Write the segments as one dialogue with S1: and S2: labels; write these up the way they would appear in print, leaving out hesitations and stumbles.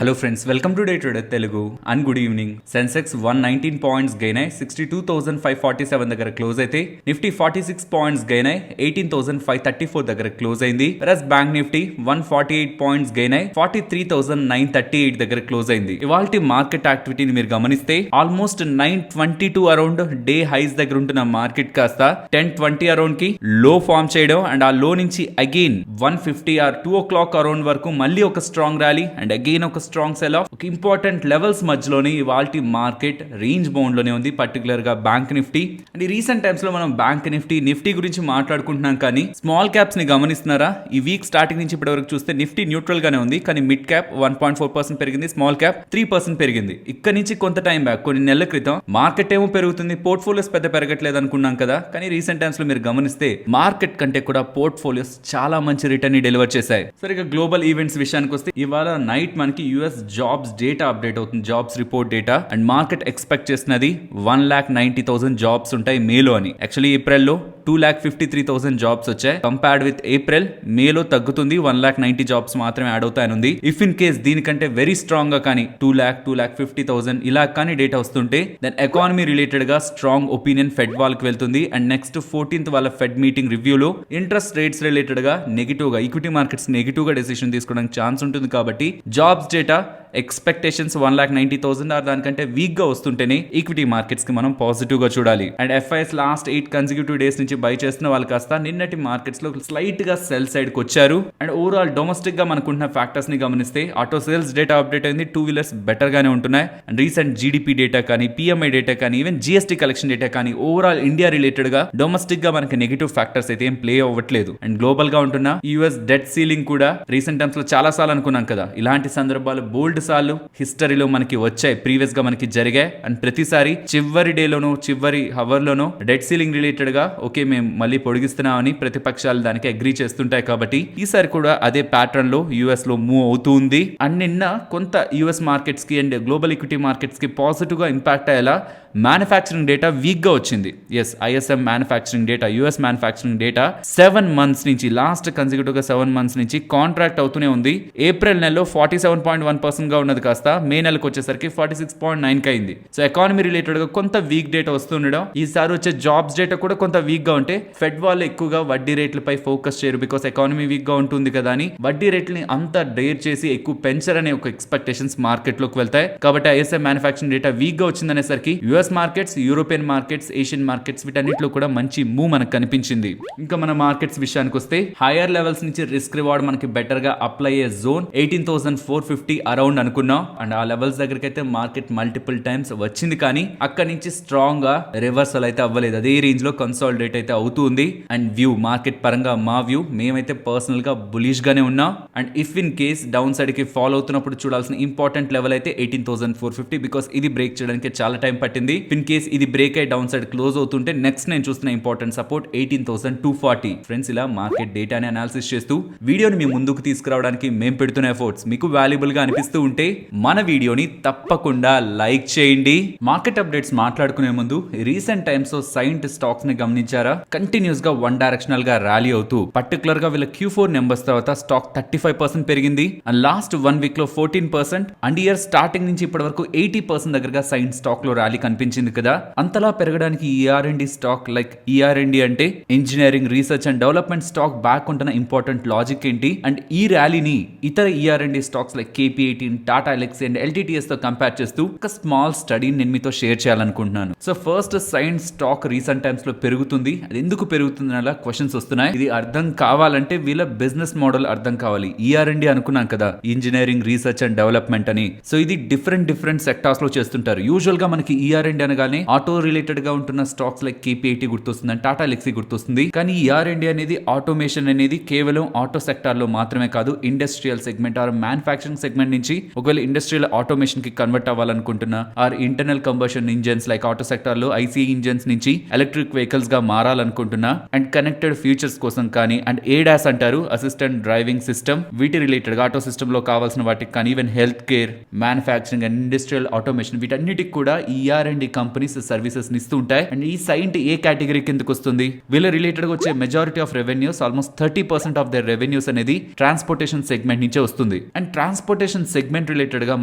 S1: Hello friends, welcome to day trader Telugu and good evening. Sensex 119 points gain అయి 62,547 దగ్గర close అయితే, Nifty 46 points gain అయి 18,534 దగ్గర క్లోజ్ అయింది. వెరస్ బ్యాంక్ నిఫ్టీ 148 పాయింట్స్ గెయిన్ అయి 43,938 దగ్గర క్లోజ్ అయింది. ఇవాల్టి మార్కెట్ యాక్టివిటీని మీరు గమనిస్తే ఆల్మోస్ట్ 922 అరౌండ్ డే హైస్ దగ్గర ఉంటున్న మార్కెట్ కాస్త 1020 అరౌండ్ కి లో ఫామ్ చేయడం అండ్ ఆ లో నుంచి అగైన్ 150 ఆర్ 2 o'clock అరౌండ్ వరకు మళ్ళీ ఒక స్ట్రాంగ్ ర్యాలీ అండ్ అగైన్ ఒక స్ట్రాంగ్ సెల్ ఆఫ్. ఒక ఇంపార్టెంట్ లెవెల్స్ మధ్యలోనే ఇవాల్టి మార్కెట్ రేంజ్ బౌండ్ లోనే ఉంది, పర్టికులర్ గా బ్యాంక్ నిఫ్టీ. అండ్ ఈ రీసెంట్ టైమ్స్ లో మనం బ్యాంక్ నిఫ్టీ గురించి మాట్లాడుకుంటున్నాం, కానీ స్మాల్ క్యాప్స్ ని గమనిస్తున్నారా? ఈ వీక్ స్టార్టింగ్ నుంచి ఇప్పటి వరకు చూస్తే నిఫ్టీ న్యూట్రల్ గానే ఉంది, కానీ మిడ్ క్యాప్ 1.4% పెరిగింది, స్మాల్ క్యాప్ 3% పెరిగింది. ఇక్కడ నుంచి కొంత టైం బ్యాక్ కొన్ని నెలల క్రితం మార్కెట్ ఏమో పెరుగుతుంది, పోర్ట్ఫోలియోస్ పెద్ద పెరగట్లేదు అనుకున్నాం కదా. కానీ రీసెంట్ టైమ్స్ లో మీరు గమనిస్తే మార్కెట్ కంటే కూడా పోర్ట్ఫోలియోస్ చాలా మంచి రిటర్న్ ని డెలివర్ చేశాయి. సరే, ఇక గ్లోబల్ ఈవెంట్స్ విషయానికి వస్తే ఇవాళ నైట్ మనకి యుఎస్ జాబ్స్ డేటా అప్డేట్ అవుతుంది, jobs report data. And market expect చేసినది 1,90,000 జాబ్స్ ఉంటాయి మేలో అని. యాక్చువల్లీ ఏప్రిల్లో 2,53,000 జాబ్స్ వచ్చాయి. కంపేర్డ్ విత్ ఏప్రిల్, మేలో తగ్గుతుంది, 1,90,000 జాబ్స్ మాత్రమే యాడ్ అవుతాయని ఉంది. ఇఫ్ ఇన్ కేస్ దీనికంటే వెరీ స్ట్రాంగ్ గా కానీ 2,50,000 ఇలా కానీ డేటా వస్తుంటే దెన్ ఎకానమీ రిలేటెడ్ గా స్ట్రాంగ్ ఒపీనియన్ ఫెడ్ వాళ్ళకి వెళ్తుంది. అండ్ నెక్స్ట్ 14th వాళ్ళ ఫెడ్ మీటింగ్ రివ్యూలో ఇంట్రెస్ట్ రేట్స్ రిలేటెడ్ గా నెగిటివ్ గా, ఈక్విటీ మార్కెట్స్ నెగిటివ్ గా డెసిషన్ తీసుకోవడానికి ఛాన్స్ ఉంటుంది. కాబట్టి జాబ్స్ డేటా ఎక్స్పెక్టేషన్స్ 1,90,000 ఆర్ దానికంటే వీక్ గా వస్తుంటేనే ఈక్విటీ మార్కెట్స్ కి మనం పాజిటివ్ గా చూడాలి. And FIs last 8 consecutive days నుంచి బై చేస్తున్న వాళ్ళు కాస్త నిన్నటి మార్కెట్స్ లో స్లైట్ గా సెల్ సైడ్ కి వచ్చారు. అండ్ ఓవరాల్ డొమెస్టిక్ గా మనకున్న ఫ్యాక్టర్స్ ని గమనిస్తే ఆటో సేల్స్ డేటా అప్డేట్ అయింది, 2 వీలర్స్ బెటర్ గానే ఉంటున్నాయి. అండ్ రీసెంట్ జీడిపి డేటా కానీ, పిఎంఐ డేటా కానీ, ఈవెన్ జిఎస్టీ కలెక్షన్ డేటా కానీ, ఓవరాల్ ఇండియా రిలేటెడ్ గా డొమెస్టిక్ గా మనకి నెగిటివ్ ఫ్యాక్టర్స్ అయితే ఏం ప్లే అవ్వట్లేదు. అండ్ గ్లోబల్ గా ఉంటున్న యుఎస్ డెట్ సీలింగ్ కూడా రీసెంట్ టైమ్స్ లో చాలా సార్లు అనుకున్నాం కదా, ఇలాంటి సందర్భాలు బోల్డ్ సార్లు హిస్టరీలో మనకి వచ్చాయి, ప్రీవియస్ గా మనకి జరిగాయి. అండ్ ప్రతిసారి చివరి డేలోనో చివరి హవర్ లోనో డెట్ సీలింగ్ రిలేటెడ్ గా ఓకే మేము మళ్ళీ పొడిగిస్తున్నామని ప్రతిపక్షాలు దానికి అగ్రీ చేస్తుంటాయి. కాబట్టి ఈసారి కూడా అదే ప్యాటర్న్ లో యుఎస్ లో మూవ్ అవుతుంది. అండ్ నిన్న కొంత యుఎస్ మార్కెట్స్ కి అండ్ గ్లోబల్ ఈక్విటీ మార్కెట్స్ కి పాజిటివ్ గా ఇంపాక్ట్ అయ్యేలా మ్యానుఫ్యాక్చరింగ్ డేటా వీక్ గా వచ్చింది. Yes, ISM manufacturing data, US manufacturing data 7 months నుంచి, లాస్ట్ కన్సిక్యూటివ్ గా 7 months నుంచి కాంట్రాక్ట్ అవుతూనే ఉంది. ఏప్రిల్ నెలలో 47.1% గా ఉన్నది కాస్త మే నెలకు వచ్చేసరికి 46.9 కి అయింది. సో ఎకానమీ రిలేటెడ్ గా కొంత వీక్ డేటా వస్తుండడం, ఈసారి వచ్చే జాబ్స్ డేటా కూడా కొంత వీక్ గా ఉంటే ఫెడ్ వాళ్ళు ఎక్కువగా వడ్డీ రేట్లపై ఫోకస్ చేయరు, బికాస్ ఎకానమీ వీక్ గా ఉంటుంది కదా అని వడ్డీ రేట్లని అంత డేర్ చేసి ఎక్కువ పెంచరనే ఒక ఎక్స్పెక్టేషన్స్ మార్కెట్ లోకి వెళ్తాయి. కాబట్టి ఐఎస్ఎం మ్యానుఫ్యాక్చరింగ్ డేటా వీక్ గా వచ్చిందనేసరికి US markets, European markets, Asian markets వీటన్నిటిలో కూడా మంచి మూవ్ మనకు కనిపించింది. ఇంకా మన మార్కెట్స్ విషయానికి వస్తే హైయర్ లెవెల్స్ నుంచి రిస్క్ రివార్డ్ మనకి బెటర్ గా అప్లై అయ్యే జోన్ 18,450 అరౌండ్ అనుకున్నాం. అండ్ ఆ లెవెల్స్ దగ్గరికి అయితే మార్కెట్ మల్టిపుల్ టైమ్స్ వచ్చింది, కానీ అక్కడి నుంచి స్ట్రాంగ్ గా రివర్సల్ అయితే అవ్వలేదు, అదే రేంజ్ లో కన్సాలిడేట్ అయితే అవుతుంది. అండ్ వ్యూ మార్కెట్ పరంగా మా వ్యూ, మేమైతే పర్సనల్ గా బులిష్ గానే ఉన్నాం. And if in case down side కి ఫాలో అవుతున్నప్పుడు చూడాల్సిన ఇంపార్టెంట్ లెవెల్ అయితే 18,450, బికాస్ ఇది బ్రేక్ చేయడానికి చాలా టైం పట్టింది. ఇన్ కేస్ ఇది బ్రేక్ అయ్యి డౌన్ సైడ్ క్లోజ్ అవుతుంటే నెక్స్ట్ నేను చూస్తున్న ఇంపార్టెంట్ సపోర్ట్ 18,240. ఫ్రెండ్స్, ఇలా మార్కెట్ డేటాని అనాలిసిస్ చేస్తూ వీడియోని మీ ముందుకు తీసుకురావడానికి మేము పెడుతున్న ఎఫర్ట్స్ మీకు వాల్యుబుల్ గా అనిపిస్తూ ఉంటే మన వీడియోని తప్పకుండా లైక్ చేయండి. మార్కెట్ అప్డేట్స్ మాట్లాడుకునే ముందు రీసెంట్ టైమ్స్ లో సైంట్ స్టాక్స్ ని గమనించారా? కంటిన్యూస్ గా వన్ డైరెక్షనల్ గా ర్యాలీ అవుతూ పర్టికులర్ గా వీళ్ళ Q4 నెంబర్స్ తర్వాత స్టాక్ 35% పెరిగింది. అండ్ లాస్ట్ 1 week లో 14%. అండ్ ఇయర్ స్టార్టింగ్ నుంచి ఇప్పటి వరకు 80% దగ్గరగా సైంట్ స్టాక్ లో ర్యాలీ కనిపించింది కదా. అంతలా పెరగడానికి ఈఆర్ఎండి స్టాక్, లైక్ ఈఆర్ఎండి అంటే engineering research and development stock back ఉంటున్న ఇంపార్టెంట్ లాజిక్ ఏంటి? అండ్ ఈ ర్యాలీని ఇతర ER and D stocks like KP18, Tata Elxsi and LTTS తో కంపేర్ చేస్తూ ఒక స్మాల్ స్టడీ నేను మీతో షేర్ చేయాలనుకుంటున్నాను. So first, Cyient stock recent times లో పెరుగుతుంది, అది ఎందుకు పెరుగుతుంది అలా క్వశ్చన్స్ వస్తున్నాయి. ఇది అర్థం కావాలంటే వీళ్ళ బిజినెస్ మోడల్ అర్థం కావాలి. ఈఆర్ఎండి అనుకున్నాం కదా, ఇంజనీరింగ్ రీసెర్చ్ అండ్ డెవలప్మెంట్ అని. సో ఇది డిఫరెంట్ సెక్టార్స్ లో చేస్తుంటారు. యూజువల్ గా మనకి ఈఆర్ఎండి అనగానే ఆటో రిలేటెడ్ గా ఉంటున్న స్టాక్స్ లైక్ KP80 గుర్తొస్తుంది అండ్ టాటా ఎలక్సీ గుర్తొస్తుంది. కానీ ఈఆర్ఎండి అనేది ఆటోమేషన్ అనేది కేవలం ఆటో సెక్టార్ లో మాత్రమే కాదు, industrial segment or manufacturing segment నుంచి ఒకవేళ ఇండస్ట్రియల్ ఆటోమేషన్ కి కన్వర్ట్ అవ్వాలనుకుంటున్నా or internal combustion engines like auto sector లో ఐసీ ఇంజన్స్ నుంచి ఎలక్ట్రిక్ వెహికల్స్ గా మారాలనుకుంటున్నా అండ్ కనెక్టెడ్ ఫ్యూచర్స్ కోసం కానీ, అండ్ ADAS అంటారు, అసిస్టెంట్ డ్రైవింగ్ సిస్టమ్, వీటి రిలేటెడ్ గా ఆటో సిస్టమ్ లో కావాల్సిన వాటికి కానీ, even health care, manufacturing and industrial automation వీటన్నిటికి కూడా ఈఆర్ఎండి R&D కంపెనీస్ సర్వీసెస్ ఇస్తూ ఉంటాయి. అండ్ ఈ సైంట్ ఏ కేటగిరీ కిందకి వస్తుంది? వీళ్ళ రిలేటెడ్ గా వచ్చే majority of revenues almost 30% of their revenues అనేది ట్రాన్స్పోర్టేషన్ సెగ్మెంట్ నుంచే వస్తుంది. అండ్ ట్రాన్స్పోర్టేషన్ సెగ్మెంట్ రిలేటెడ్ గా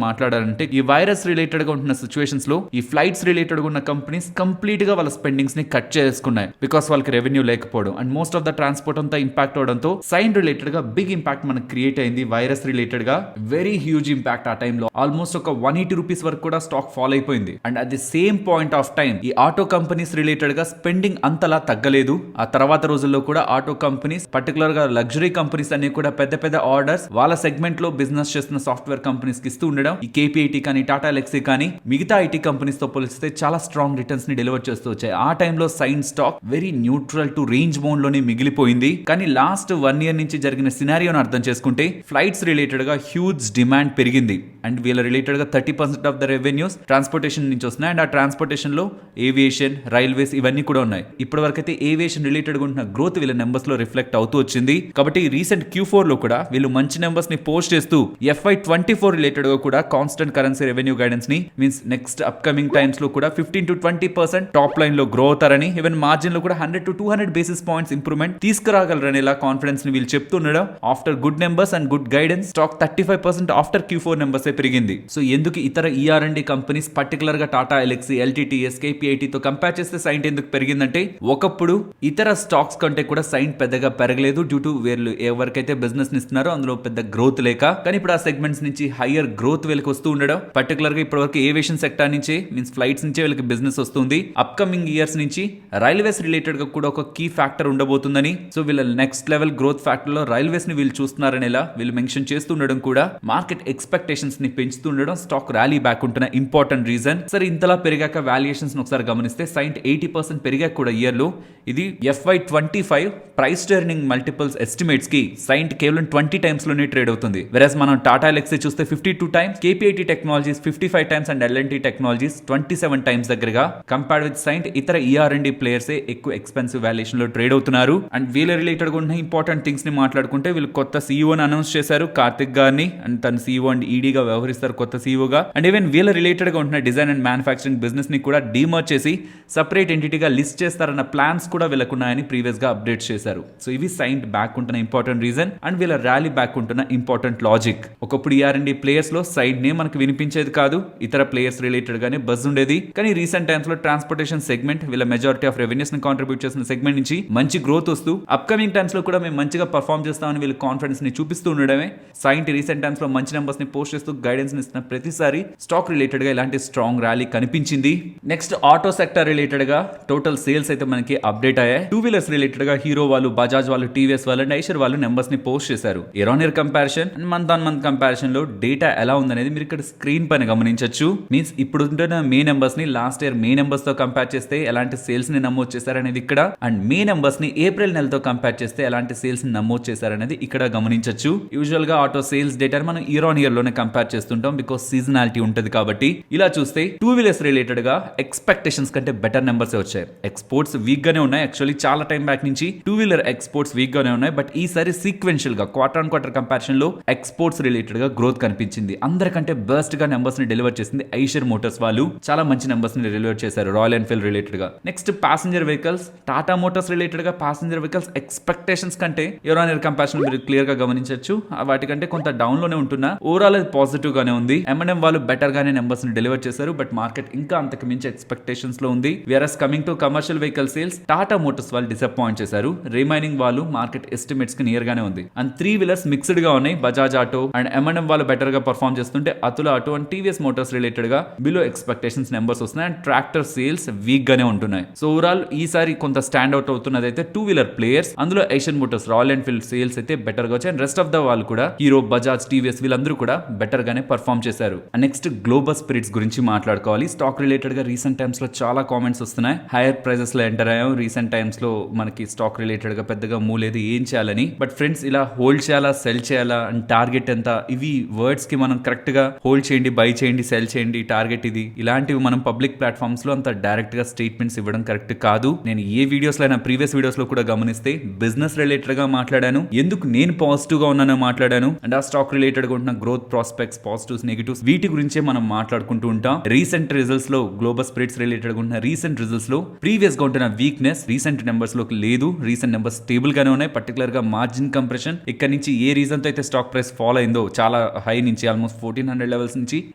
S1: మాట్లాడాలంటే ఈ వైరస్ రిలేటెడ్ గా ఉంటున్న సిచ్యువేషన్స్ లో ఈ ఫ్లైట్స్ రిలేటెడ్ గా ఉన్న కంపెనీస్ కంప్లీట్ గా వాళ్ళ స్పెండింగ్స్ ని కట్ చేసుకున్నాయి బికాస్ వాళ్ళకి రెవెన్యూ లేకపోవడం. And most of the transport అంతా ఇంపాక్ట్ అవడంతో సైన్ రిలేటెడ్ గా బిగ్ ఇంపాక్ట్ మనకు క్రియేట్ అయింది. వైరస్ రిలేటెడ్ గా వెరీ హ్యూజ్ ఇంపాక్ట్. ఆ టైంలో ఆల్మోస్ట్ ఒక 180 రూపీస్ వరకు కూడా స్టాక్ ఫాల్ అయిపోయింది. And at the same point of time ఈ ఆటో కంపెనీస్ రిలేటెడ్ గా స్పెండింగ్ అంతలా తగ్గలేదు. ఆ తర్వాత రోజుల్లో కూడా ఆటో కంపెనీస్ పర్టికులర్ గా లగ్జరీ కంపెనీస్ అన్ని కూడా పెద్ద పెద్ద ఆర్డర్స్ వాళ్ళ సెగ్మెంట్ లో బిజినెస్ చేస్తున్న సాఫ్ట్వేర్ కంపెనీస్ కి ఇస్తూ ఉండడం ఈ కేపీఐటీ కానీ టాటా ఎలక్సీ కానీ మిగతా ఐటీ కంపెనీస్ తో పోలిస్తే చాలా స్ట్రాంగ్ రిటర్న్స్ ని డెలివర్ చేస్తూ వచ్చాయి. ఆ టైంలో సైన్ stock very neutral to range bound లోనే మిగిలిపోయింది. కానీ లాస్ట్ 1 year నుంచి జరిగిన సినారియోని అర్థం చేసుకుంటే ఫ్లైట్స్ రిలేటెడ్ గా హ్యూజ్ డిమాండ్ పెరిగింది. అండ్ వీళ్ళ రిలేటెడ్ గా 30% ఆఫ్ ద రెవెన్యూస్ ట్రాన్స్పోర్టేషన్ నుంచి వస్తున్నాయి. అండ్ ఆ ట్రాన్స్పోర్టేషన్ లో ఏవియేషన్, రైల్వేస్ ఇవన్నీ కూడా ఉన్నాయి. ఇప్పటి వరకు అయితే ఏవియేషన్ రిలేటెడ్ గా ఉన్న గ్రోత్ వీళ్ళ నెంబర్స్ లో రిఫ్లెక్ట్ అవుతూ వచ్చింది. కాబట్టి రీసెంట్ Q4 లో కూడా వీళ్ళు మంచి నెంబర్స్ ని పోస్ట్ చేస్తూ FY24 రిలేటెడ్ గా కూడా కాన్స్టెంట్ కరెన్సీ రెవెన్యూ గైడెన్స్ ని మీన్స్ నెక్స్ట్ అప్కమింగ్ టైమ్స్ లో కూడా 15 to 20% టాప్ లైన్ లో గ్రో అవుతారని, ఈవెన్ మార్జిన్ లో కూడా 100 to 200 బేసిస్ పాయింట్స్ ఇంప్రూవ్మెంట్ తీసుకురాగలరని ఇలా కాన్ఫిడెన్స్ ని వీళ్ళు చెప్తుండడం. After good numbers and good guidance stock 35% after Q4 numbers పెరిగింది. సో ఎందుకు ఇతర ER&D కంపెనీస్ పర్టికులర్ గా టాటా ఎలక్సీ, LTTS, KPIT తో కంపేర్ చేస్తే సైంట్ ఎందుకు పెరిగిందంటే ఒకప్పుడు ఇతర స్టాక్స్ కంటే కూడా సైంట్ పెద్దగా పెరగలేదు డ్యూ టు వీళ్ళు ఎవరికైతే బిజినెస్ ఇస్తున్నారో అందులో పెద్ద గ్రోత్ లేక. కానీ ఇప్పుడు ఆ సెగ్మెంట్స్ నుంచి హయ్యర్ గ్రోత్ వీళ్ళకి వస్తూ ఉండడం. పర్టికులర్ గా ఇప్పటివరకు ఏవియేషన్ సెక్టర్ నుంచే మీన్స్ ఫ్లైట్స్ నుంచే వీళ్ళకి బిజినెస్ వస్తుంది. అప్కమింగ్ ఇయర్స్ నుంచి రైల్వేస్ రిలేటెడ్ గా కూడా ఒక కీ ఫ్యాక్టర్ ఉండబోతుందని. సో వీళ్ళ నెక్స్ట్ లెవెల్ గ్రోత్ ఫ్యాక్టర్ లో రైల్వేస్ ని వీళ్ళు చూస్తున్నారని ఇలా వీళ్ళు మెన్షన్ చేస్తుండడం కూడా మార్కెట్ ఎక్స్పెక్టేషన్స్ ని పెంచుతుండడం స్టాక్ ర్యాలీ బ్యాక్ ఉంటున్న ఇంపార్టెంట్ రీజన్. సరే ఇంతలా పెరిగాక వాల్యుయేషన్స్ ఒకసారి గమనిస్తే సైంట్ 80% పెరిగాక కూడా ఇయర్ లో ఇది FY25 price turning multiples estimates కి సైంట్ కేవలం 20 times లోనే ట్రేడ్ అవుతుంది. వెరస్ మనం టాటా ఎలక్సీ చూస్తే 52 times, KPIT technologies 55 times and L&T technologies 27 times దగ్గరగా కంపేర్డ్ విత్ సైంట్ ఇతర ER&D ప్లేయర్స్ ఎక్కువ ఎక్స్పెన్సివ్ వాల్యుయేషన్ లో ట్రేడ్ అవుతున్నారు. అండ్ వీళ్ళ రిలేటెడ్ గా ఉన్న ఇంపార్టెంట్ థింగ్స్ ని మాట్లాడుకుంటే వీళ్ళు కొత్త CEO ని అనౌన్స్ చేశారు, కార్తిక్ గారిని. అండ్ తన CEO అండ్ ED గా వ్యవహరిస్తారు కొత్త CEO గా. అండ్ ఈవెన్ వీళ్ళ రిలేటెడ్ గా ఉంటున్న డిజైన్ అండ్ మ్యానుఫ్యాక్చరింగ్ బిజినెస్ ని కూడా డీమర్జ్ చేసి సెపరేట్ ఎంటిటీగా లిస్ట్ చేస్తారన్న ప్లాన్స్ కూడా వీళ్ళకున్నాయని ప్రీవియస్ గా అప్డేట్ చేశారు. సో ఇవి సైంట్ బ్యాక్ ఉంటున్న ఇంపార్టెంట్ రీజన్ అండ్ వీళ్ళ ర్యాలీ బ్యాక్ ఉంటున్న ఇంపార్టెంట్ లాజిక్. ఒకప్పుడు ER&D ప్లేయర్స్ లో సైడ్ నే మనకు వినిపించేది కాదు, ఇతర ప్లేయర్స్ రిలేటెడ్ గానే బజ్ ఉండేది. కానీ రీసెంట్ టైమ్స్ లో ట్రాన్స్పోర్టేషన్ సెగ్మెంట్ వీళ్ళ మెజారిటీ ఆఫ్ రెవెన్యూస్ ని కాంట్రిబ్యూట్ చేసిన సెగ్మెంట్ నుంచి మంచి గ్రోత్ వస్తూ అప్కమింగ్ టైమ్స్ లో కూడా మేము మంచిగా పర్ఫార్మ్ చేస్తామని వీళ్ళ కాన్ఫిడెన్స్ ని చూపిస్తూ ఉండడమే సైంట్ రీసెంట్ టైమ్స్ లో మంచి నెంబర్స్ ని పోస్ట్ చేస్తూ గైడెన్స్ ని ఇస్తున్న ప్రతిసారి స్టాక్ రిలేటెడ్ గా ఇలాంటి స్ట్రాంగ్ ర్యాలీ కనిపించింది. నెక్స్ట్ ఆటో సెక్టర్ రిలేటెడ్ గా టోటల్ సేల్స్ అయితే మనకి అప్డేట్ అయ్యాయి. 2-wheelers రిలేటెడ్ గా హీరో వాళ్ళు, బజాజ్ వాళ్ళు, TVS వాళ్ళు అండ్ ఐషర్ వాళ్ళు నెంబర్స్ ని పోస్ట్ చేశారు. Year on year comparison and month on month comparison లో డేటా ఎలా ఉందనేది మీరు ఇక్కడ స్క్రీన్ పైన గమనించొచ్చు. మీన్స్ ఇప్పుడు ఉంటున్న మే నెంబర్స్ ని లాస్ట్ ఇయర్ మే నెంబర్స్ తో కంపేర్ చేస్తే ఎలాంటి సేల్స్ ని నమోదు చేశారనేది ఇక్కడ, అండ్ మే నెంబర్స్ ని ఏప్రిల్ నెలతో కంపేర్ చేస్తే ఎలాంటి సేల్స్ ని నమోదు చేశారనేది ఇక్కడ గమనించొచ్చు. యూజువల్ గా ఆటో సేల్స్ డేటా మనం ఇయర్ ఆన్ ఇయర్ లోనే కంపేర్ చేస్తుంటాం బికాస్ సీజనాలిటీ ఉంటది కాబట్టి. ఇలా చూస్తే 2-wheelers రిలేటెడ్ గా ఎక్స్పెక్టేషన్స్ కంటే బెటర్ నెంబర్స్ వచ్చాయి. ఎక్స్పోర్ట్స్ వీక్ గానే ఉన్నాయి. యాక్చువల్లీ చాలా టైం బ్యాక్ నుంచి 2-wheeler ఎక్స్పోర్ట్స్ వీక్ గానే ఉన్నాయి. బట్ ఈసారి సీక్వెన్షియల్ గా క్వార్టర్ ఆన్ క్వార్టర్ కంపారిజన్ లో ఎక్స్పోర్ట్స్ రిలేటెడ్ గా గ్రోత్ కనిపించింది. అందరికంటే బెస్ట్ గా నెంబర్స్ ని డెలివర్ చేసింది ఐషర్ మోటార్స్ వాళ్ళు. చాలా మంచి నెంబర్స్ ని డెలివర్ చేశారు రాయల్ ఎన్ఫీల్డ్ రిలేటెడ్ గా. Next passenger vehicles Tata Motors related గా ప్యాసింజర్ వెహికల్స్ ఎక్స్పెక్టేషన్స్ కంటే ఇయర్ ఆన్ ఇయర్ కంపారిజన్ మీరు క్లియర్ గా గమనించవచ్చు. వాటికంటే కొంత డౌన్ లోనే ఉంటున్నా ఓవరాల్ అది పాజిటివ్ గానే ఉంది. M&M వాళ్ళు బెటర్ గానే నెంబర్స్ ని డెలివర్ చేశారు. బట్ మార్కెట్ ఇంకా అంతకు మించి ఎక్స్పెక్టేషన్స్ లో ఉంది. Whereas coming to commercial vehicle sales Tata Motors వాళ్ళు డిసప్పాయింట్ చేశారు. రిమైనింగ్ వాళ్ళు మార్కెట్ ఎస్టిమేట్స్ కి నియర్ గానే ఉంది. అండ్ 3-wheelers మిక్స్డ్ గా ఉన్నాయి. బజాజ్ ఆటో అండ్ M&M వాళ్ళు బెటర్ గా పర్ఫార్మ్ చేస్తుంటే Atul auto and TVS motors related గా బిలో ఎక్స్పెక్టేషన్స్ నెంబర్స్ వస్తున్నాయి. అండ్ ట్రాక్టర్ సేల్స్ వీక్ గానే ఉంటున్నాయి. సో ఓవరాల్ ఈసారి కొంత స్టాండ్ అవుట్ అవుతున్నది అయితే 2-wheeler ప్లేయర్స్. అందులో Asian Motors, royal Enfield sales అయితే బెటర్ గా వచ్చాయి. అండ్ రెస్ట్ ఆఫ్ ద వాళ్ళు కూడా హీరో, బజాజ్, TVS వీళ్ళందరూ కూడా బెటర్ గానే పర్ఫార్మ్ చేశారు. నెక్స్ట్ గ్లోబల్ స్పిరిట్స్ గురించి మాట్లాడుకోవాలి. స్టాక్ రిలేటెడ్ గా రీసెంట్ టైమ్స్ లో చాలా కామెంట్స్ వస్తున్నాయి. హైయర్ ప్రైజెస్ లో ఎంటర్ అయ్యాం. రీసెంట్ టైమ్స్ లో మనకి స్టాక్ రిలేటెడ్ గా పెద్దగా మూలేదు ఏం చేయాలని. బట్ ఫ్రెండ్స్ ఇలా హోల్డ్ చేయాలా, సెల్ చేయాలా అండ్ టార్గెట్ ఎంత, ఇవి వర్డ్స్ కి మనం కరెక్ట్ గా హోల్డ్ చేయండి, బై చేయండి, సెల్ చేయండి, టార్గెట్ ఇది, ఇలాంటివి మనం పబ్లిక్ ప్లాట్ఫామ్స్ లో అంత డైరెక్ట్ గా స్టేట్మెంట్స్ ఇవ్వడం కరెక్ట్ కాదు. నేను ఏ వీడియోస్ లో ప్రీవియస్ వీడియోస్ లో కూడా గమనిస్తే బిజినెస్ రిలేటెడ్ గా మాట్లాడాను, ఎందుకు నేను పాజిటివ్ గా ఉన్నానో మాట్లాడాను. అండ్ ఆ స్టాక్ రిలేటెడ్ గా ఉంటున్న గ్రోత్ ప్రాస్పెక్ట్స్, పాజిటివ్స్, నెగిటివ్స్ వీటి గురించే మనం మాట్లాడుకుంటూ ఉంటాం. రీసెంట్ రిజల్ట్స్ నెంబర్స్ లో గ్లోబల్ స్ప్రెడ్స్ రిలేటెడ్ ఉన్న రీసెంట్ రిజల్ట్స్ లో ప్రీవియస్ గా ఉంటున్న వీక్నెస్ రీసెంట్ నెంబర్స్ లోకి లేదు. రీసెంట్ నెంబర్స్ స్టేబుల్ గానే ఉన్నాయి. పర్టికులర్ గా మార్జిన్ కంప్రెషన్ ఇక్కడ నుంచి ఏ రీజన్ తో అయితే స్టాక్ ప్రైస్ ఫాలో అయిందో చాలా హై నుంచి ఆల్మోస్ట్ 1400 లెవెల్స్ నుంచి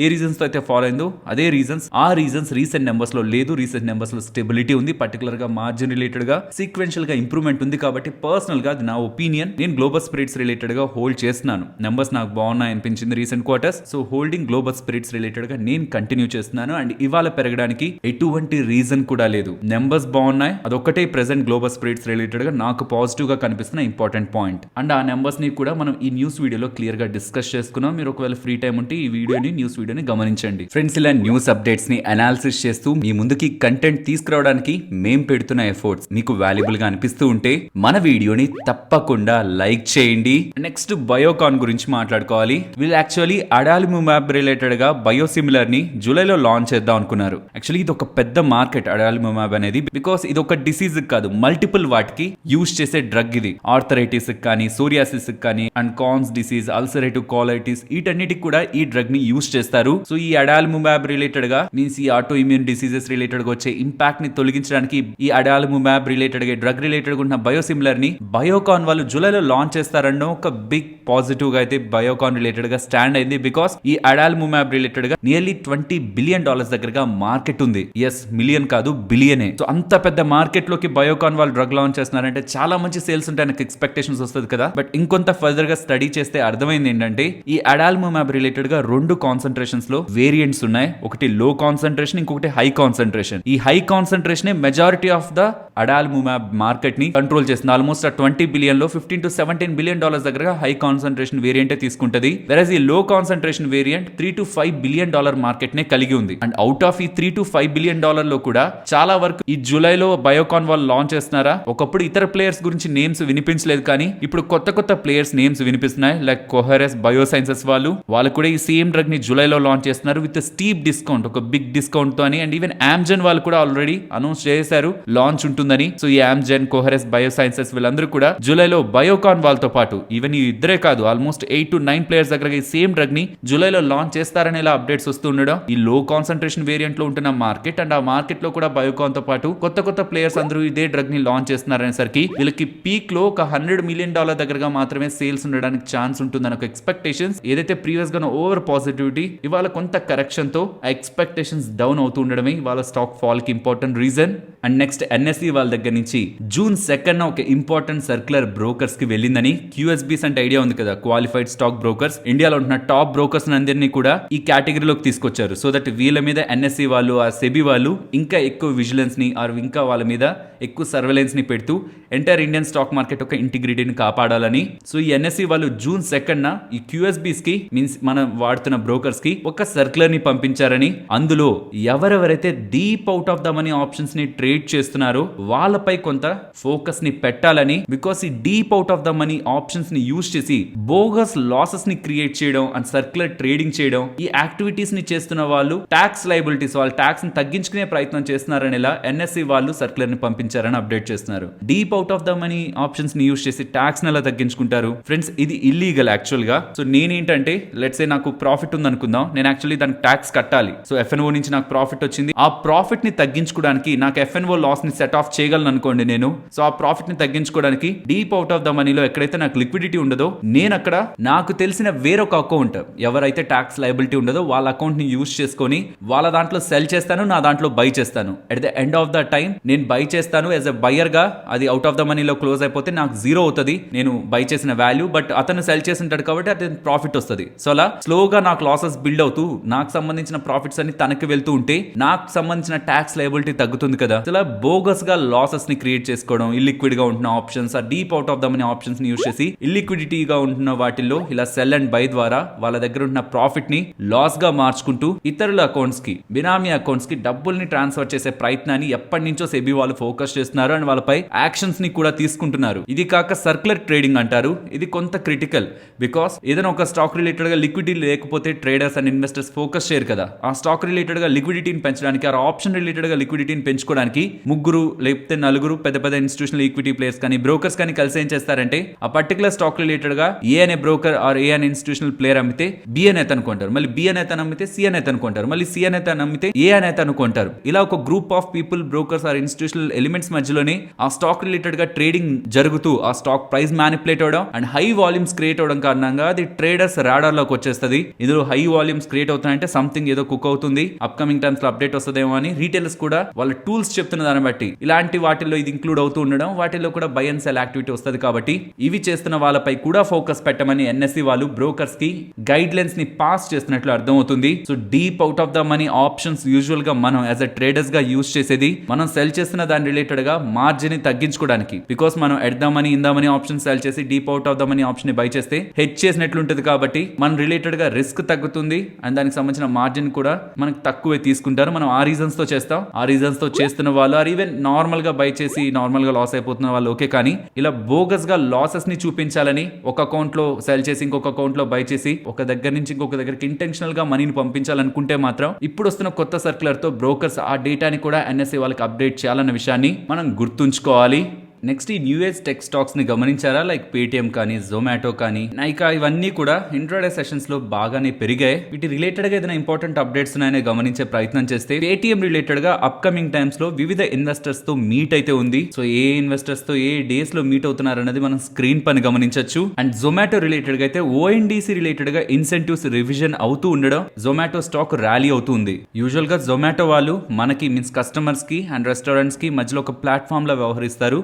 S1: ఏ రీజన్స్ తో అయితే ఫాలో అయిందో అదే రీజన్స్ రీసెంట్ నెంబర్స్ లో లేదు. రీసెంట్ నెంబర్స్ లో స్టెబిలిటీ ఉంది. పర్టికులర్ గా మార్జిన్ రిలేటెడ్ గా సీక్వెన్షియల్ గా ఇంప్రూవ్మెంట్ ఉంది. కాబట్టి పర్సనల్ గా నా ఒపీనియన్ నేను గ్లోబల్ స్ప్రెడ్స్ రిలేటెడ్ గా హోల్డ్ చేస్తున్నాను. నెంబర్స్ నాకు బాగున్నాయి అనిపించింది recent quarters. So holding global spreads related గా నేను కంటిన్యూ చేస్తున్నాను. అండ్ ఇవాళ పెరగడానికి ఎటువంటి రీజన్ కూడా లేదు. నెంబర్స్ బాగున్నాయి. అదొక్కటే ప్రెసెంట్ గ్లోబల్ స్ప్రెడ్స్ రిలేటెడ్ గా నాకు పాజిటివ్ గా కనిపిస్తున్న ఇంపార్టెంట్ పాయింట్. అండ్ ఆ నెంబర్స్ ని కూడా మనం ఈ న్యూస్ వీడియోలో క్లియర్ గా డిస్కస్ చేసుకున్నాం. మీరు ఒకవేళ ఫ్రీ టైం ఉంటే ఈ న్యూస్ వీడియోని గమనించండి. ఫ్రెండ్స్, ఇలా న్యూస్ అప్డేట్స్ ని అనాలిసిస్ చేస్తూ మీ ముందుకి కంటెంట్ తీసుకురావడానికి మేం పెడుతున్న ఎఫర్ట్స్ మీకు వాల్యుబుల్ గా అనిపిస్తూ ఉంటే మన వీడియోని తప్పకుండా లైక్ చేయండి. నెక్స్ట్ బయోకాన్ గురించి మాట్లాడుకోవాలి. వీళ్ళు యాక్చువల్లీ అడాలిముమాబ్ రిలేటెడ్ గా బయోసిమిలర్ ని జూలైలో లాంచ్ చేద్దాం అనుకున్నారు. యాక్చువల్లీ ఇది ఒక పెద్ద మార్కెట్ అడాలిముమాబ్ అనేది. బికాస్ ఇది ఒక డిసీజ్ కాదు, మల్టిపుల్ వాటికి యూజ్ చేసే డ్రగ్ ఇది. ఆర్థరైటిస్ కానీ, సోరియాసిస్ కానీ, అండ్ కాన్స్ డిసీజ్, అల్సరేటివ్ కాలైటిస్, వీటన్నిటికి కూడా ఈ డ్రగ్ ని యూజ్ చేస్తారు. సో ఈ అడాలిముమాబ్ రిలేటెడ్ గా మీన్స్ ఈ ఆటో ఇమ్యూన్ డిసీజెస్ రిలేటెడ్ గా వచ్చే ఇంపాక్ట్ ని తొలగించడానికి ఈ అడాలిముమాబ్ రిలేటెడ్ గా డ్రగ్ రిలేటెడ్ గా ఉన్న బయోసిమిలర్ ని బయోకాన్ వాళ్ళు జూలైలో లాంచ్ చేస్తారన్న ఒక బిగ్ పాజిటివ్ గా అయితే బయోకాన్ రిలేటెడ్ గా స్టాండ్ అయింది. బికాస్ ఈ అడాలిముమాబ్ రిలేటెడ్ గా నియర్లీ $20 బిలియన్ దగ్గరగా మార్కెట్ ఉంది. ఎస్, మిలియన్ కాదు, బిలియనే. సో అంత పెద్ద మార్కెట్ లోకి బయోకాన్ వాళ్ళు డ్రగ్ లాంచ్ చేస్తున్నారంటే చాలా మంచి సేల్స్ ఉంటాయి, నాకు ఎక్స్పెక్టేషన్స్ వస్తుంది కదా. బట్ ఇంకొంత ఫర్దర్ గా స్టడీ చేస్తే అర్థమైంది ఏంటంటే ఈ అడాలిముమాబ్ రిలేటెడ్ గా 2 కాన్సంట్రేషన్స్ లో వేరియంట్స్ ఉన్నాయి. ఒకటి లో కాన్సంట్రేషన్, ఇంకొకటి హై కాన్సంట్రేషన్. ఈ high concentration majority of the adalimumab market ని కంట్రోల్ చేస్తుంది. ఆల్మోస్ట్ $20 బిలియన్ లో $15 to $17 బిలియన్ దగ్గరగా హై కాన్సంట్రేషన్ వేరియంట్ తీసుకుంటది. వెరస్ ఈ లో concentration variant $3 to $5 billion market నే కలిగి ఉంది. అండ్ అవుట్ ఆఫ్ ఈ $3 to $5 బిలియన్ లో కూడా చాలా వరకు ఈ జూలైలో బయోకాన్ వాళ్ళు లాంచ్ చేస్తున్నారా. ఒకప్పుడు ఇతర ప్లేయర్స్ గురించి నేమ్స్ వినిపించలేదు, కానీ ఇప్పుడు కొత్త ప్లేయర్స్ నేమ్స్ వినిపిస్తున్నాయి. లైక్ కోహెరెస్ బయోసైన్సెస్ వాళ్ళు కూడా ఈ సేమ్ డ్రగ్ ని జూలైలో లాంచ్ చేస్తున్నారు విత్ స్టీప్ డిస్కౌంట్, ఒక బిగ్ డిస్కౌంట్ తో అని. అండ్ ఈవెన్ ఆమ్జెన్ వాళ్ళు కూడా ఆల్రెడీ అనౌన్స్ చేశారు లాంచ్ ఉంటుందని. సో ఈ ఆమ్జెన్, కోహెరెస్ బయోసైన్సెస్ వీళ్ళందరూ కూడా జూలైలో బయోకాన్ వాళ్ళతో పాటు ఈవెన్ ఈ ఇద్దరే కాదు ఆల్మోస్ట్ 8 to 9 ప్లేయర్స్ దగ్గర ఈ సేమ్ డ్రగ్ ని జూలైలో లాంచ్ చేస్తారని ఇలా అప్డేట్స్ వస్తూ ఉండడం ఈ లో కాన్సంట్రేషన్ వేరియంట్ లో ఉంటున్న మార్కెట్. అండ్ ఆ మార్కెట్ లో కూడా బయోకాన్ తో పాటు కొత్త ప్లేయర్స్ అందరూ ఇదే డ్రగ్ ని లాంచ్ చేస్తున్నారనేసరికి వీళ్ళకి పీక్ లో ఒక $100 మిలియన్ దగ్గరగా మాత్రమే సేల్స్ ఉండడానికి ఛాన్స్ ఉంటుందని ఒక ఎక్స్పెక్టేషన్స్. ఏదైతే ప్రీవియస్ గా ఓవర్ పాజిటివిటీ ఇవాళ కొంత కరెక్షన్ తో ఆ ఎక్స్పెక్టేషన్స్ డౌన్ అవుతూ ఉండడమే ఇవాళ స్టాక్ ఫాల్ కి important reason. And next NSE వాళ్ళ దగ్గర నుంచి June 2nd ఒక ఇంపార్టెంట్ సర్క్యులర్ బ్రోకర్స్ కి వెళ్ళిందని. QSBs అంటే ఐడియా ఉంది కదా, క్వాలిఫైడ్ స్టాక్ బ్రోకర్స్. ఇండియాలో ఉంటున్న టాప్ బ్రోకర్స్ అందరినీ కూడా ఈ కేటగిరీలోకి తీసుకొచ్చారు. సో దట్ వీళ్ళ మీద ఎన్ఎస్ఈ వాళ్ళు, ఆ సెబీ వాళ్ళు ఇంకా ఎక్కువ విజిలెన్స్ ని ఇంకా వాళ్ళ మీద ఎక్కువ సర్వేలెన్స్ ని పెడుతూ ఎంటైర్ ఇండియన్ స్టాక్ మార్కెట్ యొక్క ఇంటిగ్రిటీని కాపాడాలని. సో ఈ ఎన్ఎస్ఈ వాళ్ళు June 2nd ఈ QSBs కి మీన్స్ మనం వాడుతున్న బ్రోకర్స్ కి ఒక సర్క్యులర్ ని పంపించారని. అందులో ఎవరెవరైతే deep out of the money options ని ట్రేడ్ చేస్తున్నారో వాళ్ళపై కొంత ఫోకస్ ని పెట్టాలని. బికాస్ ఈ deep out of the money options ని యూజ్ చేసి బోగస్ లాసెస్ ని క్రియేట్ చేయడం అండ్ సర్క్యులర్ ట్రేడింగ్ చేయడం, ఈ యాక్టివిటీస్ ని చేస్తున్న వాళ్ళు ట్యాక్స్ లయబిలిటీస్, వాళ్ళ ట్యాక్స్ ని తగ్గించుకునే ప్రయత్నం చేస్తున్నారని ఇలా ఎన్ఎస్ఈ వాళ్ళు సర్క్యులర్ ని పంపించారని అప్డేట్ చేస్తున్నారు. Deep out of the money options ని యూజ్ చేసి ట్యాక్స్ ని ఎలా తగ్గించుకుంటారు ఫ్రెండ్స్? ఇది ఇల్లీగల్ యాక్చువల్ గా. సో నేనేంటంటే లెట్స్ సే నాకు ప్రాఫిట్ ఉంది అనుకుందాం, నేను యాక్చువల్లీ దానికి ట్యాక్స్ కట్టాలి. సో FNO నుంచి నాకు ప్రాఫిట్ వచ్చింది. ఆ ప్రాఫిట్ ని తగ్గించుకోవడానికి నాకు FNO లాస్ ని సెట్ ఆఫ్ చేయగలను అనుకోండి నేను. సో ఆ ప్రాఫిట్ ని తగ్గించుకోవడానికి డీప్ అవుట్ ఆఫ్ ద మనీలో ఎక్కడైతే నాకు లిక్విడిటీ ఉండదో నేను అక్కడ నాకు తెలిసిన వేరొక అకౌంట్ ఎవరైతే ట్యాక్స్ లయబిలిటీ ఉండదో వాళ్ళ అకౌంట్ ని యూజ్ చేసుకొని వాళ్ళ దాంట్లో సెల్ చేస్తాను, నా దాంట్లో బై చేస్తాను. At the end of the time నేను బై చేస్తాను యాజ్ ఎ బయర్ గా. అది అవుట్ ఆఫ్ ద మనీలో క్లోజ్ అయిపోతే నాకు 0 అవుతుంది నేను బై చేసిన వాల్యూ. బట్ అతను సెల్ చేసి ఉంటాడు కాబట్టి అతను ప్రాఫిట్ వస్తుంది. సో అలా స్లోగా నాకు లాసెస్ బిల్డ్ అవుతూ నాకు సంబంధించిన ప్రాఫిట్స్ అన్ని తనకి వెళ్తూ ఉంటే నాకు సంబంధించిన ట్యాక్స్ లయబిలిటీ తగ్గుతుంది కదా. ఇలా బోగస్ గా లాసెస్ ని క్రియేట్ చేసుకోవడం, ఇల్లిక్విడ్ గా ఉంటున్న ఆప్షన్స్, ఆ deep out of the money options ని యూజ్ చేసి ఇల్లిక్విడిటీగా ఉంటున్న వాటిల్లో ఇలా సెల్ అండ్ బై ద్వారా వాళ్ళ దగ్గర ఉన్న ప్రాఫిట్ ని లాస్ గా మార్చుకుంటూ ఇతరుల అకౌంట్స్ కి, బినామీ అకౌంట్స్ కి డబ్బుల్ని ట్రాన్స్ఫర్ చేసే ప్రయత్నాన్ని ఎప్పటి నుంచో సెబీ వాళ్ళు ఫోకస్ చేస్తున్నారు అండ్ వాళ్ళపై యాక్షన్స్ ని కూడా తీసుకుంటున్నారు. ఇది కాక సర్క్యులర్ ట్రేడింగ్ అంటారు. ఇది కొంత క్రిటికల్. బికాస్ ఏదైనా ఒక స్టాక్ రిలేటెడ్ గా లిక్విడిటీ లేకపోతే ట్రేడర్స్ అండ్ ఇన్వెస్టర్స్ ఫోకస్ చేయరు కదా. ఆ స్టాక్ రిలేటెడ్ గా లిక్విడిటీని పెంచడానికి, ఆ ఆప్షన్ రిలేటెడ్ గా లిక్విడిటీని పెంచుకోవడానికి చేసుకోవడానికి ముగ్గురు లేకపోతే నలుగురు పెద్ద పెద్ద ఇన్స్టిట్యూషనల్ ఈక్విటీ ప్లేయర్స్ కానీ బ్రోకర్స్ కానీ కలిసి ఏం చేస్తారంటే ఆ పర్టికులర్ స్టాక్ రిలేటెడ్ గా ఏ అనే బ్రోకర్ ఆర్ ఏ అనే ఇన్స్టిట్యూషనల్ ప్లేయర్ అమ్మితే బి అనేది అనుకుంటారు, మళ్ళీ బి అనేది అమ్మితే సి అనేది అనుకుంటారు, మళ్ళీ సి అనేది అమ్మితే ఏ అనేది అనుకుంటారు. ఇలా ఒక group of people brokers or institutional elements మధ్యలోనే ఆ స్టాక్ రిలేటెడ్ గా ట్రేడింగ్ జరుగుతూ ఆ స్టాక్ ప్రైస్ మ్యానిపులేట్ అవడం అండ్ హై వాల్యూమ్స్ క్రియేట్ అవడం కారణంగా అది ట్రేడర్స్ రాడార్ లోకి వచ్చేస్తుంది. ఇందులో హై వాల్యూమ్స్ క్రియేట్ అవుతున్నాయంటే సంథింగ్ ఏదో కుక్ అవుతుంది, అప్కమింగ్ టైమ్స్ లో అప్డేట్ వస్తుందేమో అని రీటైలర్స్ కూడా వాళ్ళ టూల్స్ చెప్తున్న దాన్ని బట్టి ఇలాంటి వాటిల్లో ఇది ఇంక్లూడ్ అవుతూ ఉండడం, వాటిల్లో కూడా బై అండ్ సెల్ యాక్టివిటీ వస్తుంది. కాబట్టి ఇవి చేస్తున్న వాళ్ళపై కూడా ఫోకస్ పెట్టమని ఎన్ఎస్సి వాళ్ళు బ్రోకర్స్ కి గైడ్ లైన్స్ ని పాస్ చేస్తున్నట్లు అర్థమవుతుంది. So deep out of the money options usual గా మనం యాజ్ అ ట్రేడర్స్ గా యూజ్ చేసేది మనం సెల్ చేస్తున్న దాని రిలేటెడ్ గా మార్జిన్ ని తగ్గించుకోవడానికి. బికాస్ మనం at the money in the money option sell చేసి deep out of the money option ని బై చేస్తే హెడ్ చేసినట్లు ఉంటుంది. కాబట్టి మన రిలేటెడ్ గా రిస్క్ తగ్గుతుంది అండ్ దానికి సంబంధించిన మార్జిన్ కూడా మనకు తక్కువే తీసుకుంటారు. మనం ఆ రీజన్స్ తో చేస్తాం. ఆ రీజన్స్ తో చేస్తున్న వాళ్ళు ఆర్ ఈవెన్ నార్మల్ గా బై చేసి నార్మల్ గా లాస్ అయిపోతున్న వాళ్ళు ఓకే. కానీ ఇలా బోగస్ గా లాసెస్ ని చూపించాలని ఒక అకౌంట్ లో సెల్ చేసి ఇంకొక అకౌంట్ లో బై చేసి ఒక దగ్గర నుంచి ఇంకొక దగ్గరికి ఇంటెన్షనల్ గా మనీని పంపించాలనుకుంటే మాత్రం ఇప్పుడు వస్తున్న కొత్త సర్క్యులర్ తో బ్రోకర్స్ ఆ డేటాని కూడా ఎన్ఎస్సి వాళ్ళకి అప్డేట్ చేయాలన్న విషయాన్ని మనం గుర్తుంచుకోవాలి. నెక్స్ట్ ఈ న్యూ ఏజ్ టెక్ స్టాక్స్ ని గమనించారా? లైక్ పేటిఎం కానీ జొమాటో కానీ నైకా ఇవన్నీ కూడా ఇంట్రాడే సెషన్స్ లో బాగానే పెరిగాయి. వీటి రిలేటెడ్ గా ఏదైనా ఇంపార్టెంట్ అప్డేట్స్ ఉన్నాయని గమనించే ప్రయత్నం చేస్తే పేటిఎం రిలేటెడ్ గా అప్కమింగ్ టైమ్స్ లో వివిధ ఇన్వెస్టర్స్ తో మీట్ అయితే ఉంది. సో ఏ ఇన్వెస్టర్స్ తో ఏ డేస్ లో మీట్ అవుతున్నారు అనేది మనం స్క్రీన్ పైన గమనించవచ్చు. అండ్ జొమాటో రిలేటెడ్ గా అయితే ఓఎన్డీసీ రిలేటెడ్ గా ఇన్సెంటివ్స్ రివిజన్ అవుతూ ఉండడం జొమాటో స్టాక్ ర్యాలీ అవుతుంది. యూజువల్ గా జొమాటో వాళ్ళు మనకి మీన్స్ కస్టమర్స్ కి అండ్ రెస్టారెంట్స్ కి మధ్యలో ఒక ప్లాట్ఫామ్ లో వ్యవహరిస్తారు.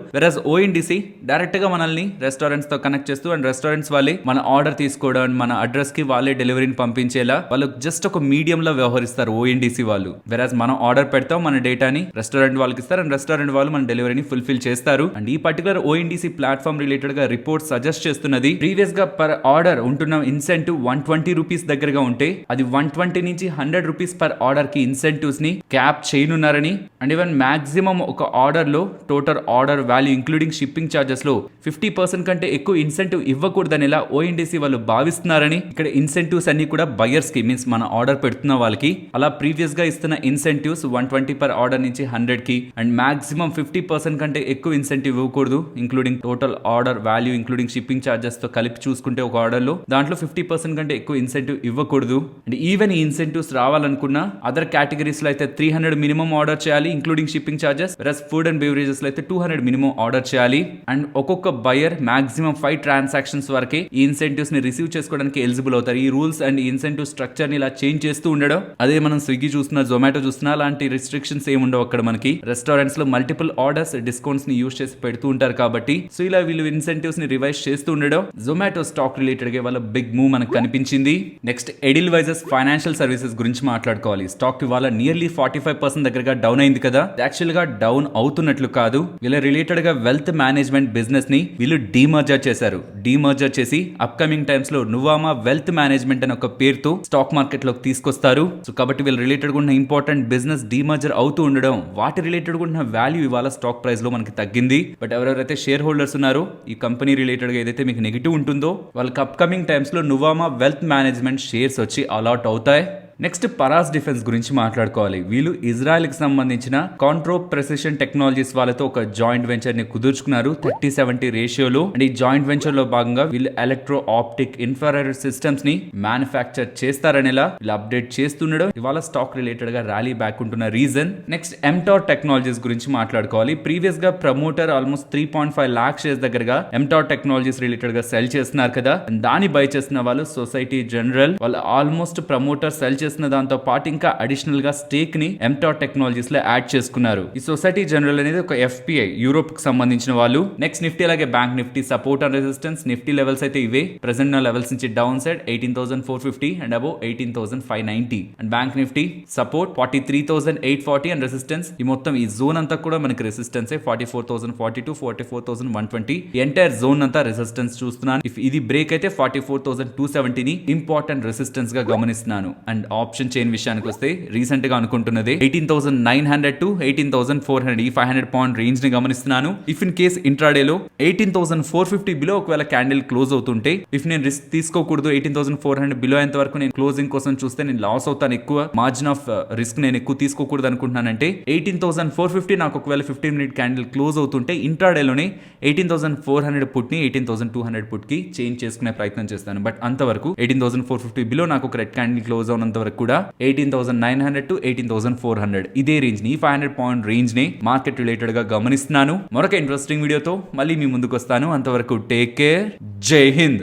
S1: ఓఎన్డీసీ డైరెక్ట్ గా మనల్ని రెస్టారెంట్స్ తో కనెక్ట్ చేస్తూ అండ్ రెస్టారెంట్స్ వాళ్ళే మన ఆర్డర్ తీసుకోవడం మన అడ్రస్ కి వాళ్ళే డెలివరీని పంపించేలా వాళ్ళు జస్ట్ ఒక మీడియం లో వ్యవహరిస్తారు ఓఎన్డీసీ వాళ్ళు. వెరాజ్ మనం ఆర్డర్ పెడతాం, మన డేటాని రెస్టారెంట్ వాళ్ళకి ఇస్తారు అండ్ రెస్టారెంట్ వాళ్ళు మన డెలివరీని ఫుల్ఫిల్ చేస్తారు. అండ్ ఈ పర్టికులర్ ఓఎన్డీసీ ప్లాట్ఫామ్ రిలేటెడ్ గా రిపోర్ట్ సజెస్ట్ చేస్తున్నది ప్రీవియస్ గా పర్ ఆర్డర్ ఉంటున్న ఇన్సెంటివ్ 120 రూపీస్ దగ్గరగా ఉంటే అది 120 నుంచి 100 రూపీస్ పర్ ఆర్డర్ కి ఇన్సెంటివ్స్ ని క్యాప్ చేయనున్నారని అండ్ ఈవెన్ మాక్సిమం ఒక ఆర్డర్ లో total order value including shipping charges లో 50% కంటే ఎక్కువ ఇన్సెంటివ్ ఇవ్వకూడదని ఇలా ఓఎన్డీసీ వాళ్ళు భావిస్తున్నారని. ఇక్కడ ఇన్సెంటివ్స్ అన్ని కూడా బయర్స్ కి మీన్స్ మన ఆర్డర్ పెడుతున్న వాళ్ళకి అలా ప్రీవియస్ గా ఇస్తున్న ఇన్సెంటివ్స్ 120 పర్ ఆర్డర్ నుంచి 100 కి అండ్ మాక్సిమం 50% కంటే ఎక్కువ ఇన్సెంటివ్ ఇవ్వకూడదు including total order value including shipping charges తో కలిపి చూసుకుంటే ఒక ఆర్డర్ లో దాంట్లో 50% కంటే ఎక్కువ ఇన్సెంటివ్ ఇవ్వకూడదు. అండ్ ఈవెన్ ఈ ఇన్సెంటివ్స్ రావాలనుకున్న అదర్ కేటగిరీస్ లో అయితే 300 మినిమం ఆర్డర్ చేయాలి including shipping charges. Versus food and beverages లో అయితే 200 మినిమం ఆర్డర్ చేయాలి. అండ్ ఒక్కొక్క బయర్ మాక్సిమం 5 ట్రాన్సాక్షన్స్ వరకే ఈ ఇన్సెంటివ్స్ ని రిసీవ్ చేసుకోవడానికి ఎలిజిబుల్ అవుతారు. ఈ రూల్స్ అండ్ ఇన్సెంటివ్ స్ట్రక్చర్ ని ఇలా చేంజ్ చేస్తూ ఉండడం. అదే మనం స్విగ్గీ చూస్తున్నా జొమాటో చూస్తున్నా అలాంటి రిస్ట్రిక్షన్స్ ఏమి ఉండవు. అక్కడ మనకి రెస్టారెంట్స్ లో మల్టిపుల్ ఆర్డర్స్ డిస్కౌంట్స్ ని యూస్ చేసి పెడుతూ ఉంటారు కాబట్టి సో ఇలా వీళ్ళు ఇన్సెంటివ్స్ ని రివైజ్ చేస్తూ ఉండడం జొమాటో స్టాక్ రిలేటెడ్ గా వాళ్ళ బిగ్ మూవ్ మనకు కనిపించింది. నెక్స్ట్ ఎడిల్ వైజెస్ ఫైనాన్షియల్ సర్వీసెస్ గురించి మాట్లాడుకోవాలి. స్టాక్ ఇవాళ నియర్లీ 45% దగ్గరగా డౌన్ అయింది కదా. యాక్చువల్ గా డౌన్ అవుతున్నట్లు కాదు. వీళ్ళ రిలేటెడ్ గా వెల్త్ మేనేజ్మెంట్ బిజినెస్ ని వీళ్ళు డీమర్జర్ చేశారు. డీమర్జర్ చేసి అప్కమింగ్ టైమ్స్ లో నువామా వెల్త్ మేనేజ్మెంట్ అనే ఒక పేరుతో స్టాక్ మార్కెట్ లోకి తీసుకొస్తారు. సో కాబట్టి వీళ్ళు రిలేటెడ్ ఉన్న ఇంపార్టెంట్ బిజినెస్ డీమర్జర్ అవుతూ ఉండడం వాటి రిలేటెడ్ ఉన్న వాల్యూ ఇవాళ స్టాక్ ప్రైస్ లో మనకి తగ్గింది. బట్ ఎవరెవరైతే షేర్ హోల్డర్స్ ఉన్నారో ఈ కంపెనీ రిలేటెడ్ గా ఏదైతే మీకు నెగిటివ్ ఉంటుందో వాళ్ళకి అప్కమింగ్ టైమ్స్ లో నువామా వెల్త్ మేనేజ్మెంట్ షేర్స్ వచ్చి అలాట్ అవుతాయి. నెక్స్ట్ పరాస్ డిఫెన్స్ గురించి మాట్లాడుకోవాలి. వీళ్ళు ఇజ్రాయెల్ కి సంబంధించిన కాంట్రో ప్రెసిషన్ టెక్నాలజీస్ వాళ్ళతో ఒక జాయింట్ వెంచర్ ని కుదుర్చుకున్నారు 30-70 రేషియోలో. అండ్ ఈ జాయింట్ వెంచర్ లో భాగంగా వీళ్ళు ఎలక్ట్రో ఆప్టిక్ ఇన్ఫ్రారెడ్ సిస్టమ్స్ ని మ్యానుఫ్యాక్చర్ చేస్తారనేలా వీళ్ళు అప్డేట్ చేస్తుండడం ఇవాళ స్టాక్ రిలేటెడ్ గా ర్యాలీ బ్యాక్ ఉంటున్న రీజన్. నెక్స్ట్ ఎంటార్ టెక్నాలజీస్ గురించి మాట్లాడుకోవాలి. ప్రీవియస్ గా ప్రమోటర్ ఆల్మోస్ట్ 3.5 లాక్ షేర్స్ దగ్గరగా ఎంటార్ టెక్నాలజీస్ రిలేటెడ్ గా సెల్ చేస్తున్నారు కదా. దాన్ని బై చేసిన వాళ్ళు సొసైటీ జనరల్ వాళ్ళు ఆల్మోస్ట్ ప్రమోటర్ సెల్ చేసిన దాంతో పాటు ఇంకా అడిషనల్ గా స్టేక్ ని ఎంటార్ టెక్నాలజీస్ లో యాడ్ చేసుకున్నారు. ఈ సొసైటీ జనరల్ అనేది ఒక ఎఫ్పిఐ యూరోప్ కి సంబంధించిన వాళ్ళు. నెక్స్ట్ నిఫ్టీ అలాగే bank Nifty support and resistance. Nifty levels అయితే ఇవే ప్రెసెంట్ లెవెల్స్ నుంచి down side 18,450 and above 18,590 and bank Nifty support 43,840 and resistance ఈ మొత్తం ఈ జోన్ అంతా కూడా మనకి రెసిస్టెన్స్ 44,042 44,120 ఎంటైర్ జోన్ అంతా రెసిస్టెన్స్ చూస్తున్నాను. ఇఫ్ ఇది బ్రేక్ అయితే 44,270 ని ఇంపార్టెంట్ రెసిస్టెన్స్ గా గమనిస్తున్నాను. అండ్ ఆప్షన్ చైన్ విషయానికి వస్తే రీసెంట్ గా అనుకుంటున్నది 18,900 టు 18,400 ఈ 500 పాయింట్ రేంజ్ ని గమనిస్తున్నాను. ఇఫ్ ఇన్ కేస్ ఇంట్రాడే లో 18,450 బిలో ఒకవేళ క్యాండిల్ క్లోజ్ అవుతుంటే, ఇఫ్ నేను రిస్క్ తీసుకోకూడదు 18,400 బిలో అయ్యేంత వరకు నేను క్లోజింగ్ కోసం చూస్తే నేను లాస్ అవుతాను, ఎక్కువ మార్జిన్ ఆఫ్ రిస్క్ నేను ఎక్కువ తీసుకోకూడదు అనుకుంటున్నానంటే 18,450 నాకు ఒకవేళ 15 మినిట్ క్యాండిల్ క్లోజ్ అవుతుంటే ఇంట్రాడేలోనే 18,400 పుట్ ని 18,200 పుట్ కి చేంజ్ చేసుకునే ప్రయత్నం చేస్తాను. బట్ అంతవరకు 18,450 బిలో నాకు ఒక రెడ్ క్యాండిల్ క్లోజ్ అవునంత వరకు కూడా 18,900 టు 18,400 ఇదే రేంజ్ ని 500 పాయింట్ రేంజ్ ని మార్కెట్ రిలేటెడ్ గా గమనిస్తున్నాను. మరొక ఇంట్రెస్టింగ్ వీడియోతో మళ్ళీ మీ ముందుకు వస్తాను. అంతవరకు టేక్ కేర్, జై హింద్.